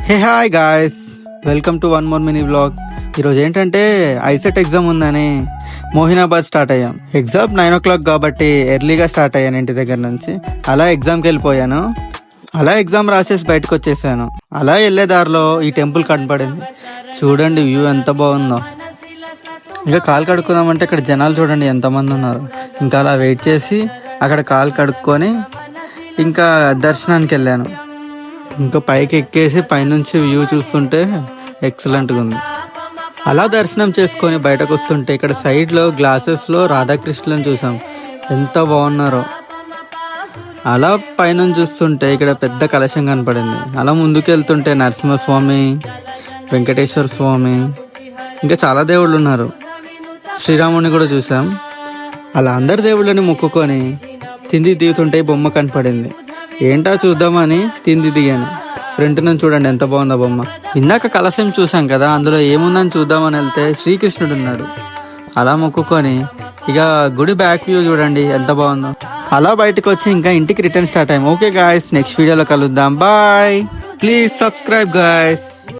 Hey hi guys, welcome to one more mini vlog. ఈరోజు ఏంటంటే ICET exam ఉందని మోహినాబాద్ start అయ్యాం. ఎగ్జామ్ 9 o'clock కాబట్టి ఎర్లీగా స్టార్ట్ అయ్యాను ఇంటి దగ్గర నుంచి. అలా ఎగ్జామ్కి వెళ్ళిపోయాను. అలా ఎగ్జామ్ రాసేసి బయటకు వచ్చేసాను. అలా వెళ్ళే దారిలో ఈ టెంపుల్ కనపడింది. చూడండి వ్యూ ఎంత బాగుందో. ఇంకా కాలు కడుక్కుందామంటే ఇక్కడ జనాలు చూడండి ఎంతమంది ఉన్నారు. ఇంకా అలా వెయిట్ చేసి అక్కడ కాలు కడుక్కొని ఇంకా దర్శనానికి వెళ్ళాను. ఇంకా పైకి ఎక్కేసి పైనుంచి వ్యూ చూస్తుంటే ఎక్సలెంట్గా ఉంది. అలా దర్శనం చేసుకొని బయటకు వస్తుంటే ఇక్కడ సైడ్లో గ్లాసెస్లో రాధాకృష్ణులను చూసాం, ఎంత బాగున్నారో. అలా పైనుంచి చూస్తుంటే ఇక్కడ పెద్ద కలశం కనపడింది. అలా ముందుకు వెళ్తుంటే నరసింహస్వామి, వెంకటేశ్వర స్వామి, ఇంకా చాలా దేవుళ్ళు ఉన్నారు. శ్రీరాముని కూడా చూసాం. అలా అందరి దేవుళ్ళని మొక్కుకొని తింది దిగుతుంటే బొమ్మ కనపడింది. ఏంటా చూద్దామని తింది దిగాను. ఫ్రంట్ నుంచి చూడండి ఎంత బాగుందో బొమ్మ. ఇందాక కలశం చూసాం కదా, అందులో ఏముందని చూద్దామని వెళ్తే శ్రీకృష్ణుడు ఉన్నాడు. అలా మొక్కుకొని ఇక గుడి బ్యాక్ వ్యూ చూడండి ఎంత బాగుందో. అలా బయటకు వచ్చి ఇంకా ఇంటికి రిటర్న్ స్టార్ట్ అయ్యాం. ఓకే గాయస్, నెక్స్ట్ వీడియోలో కలుద్దాం. బాయ్. Please subscribe guys.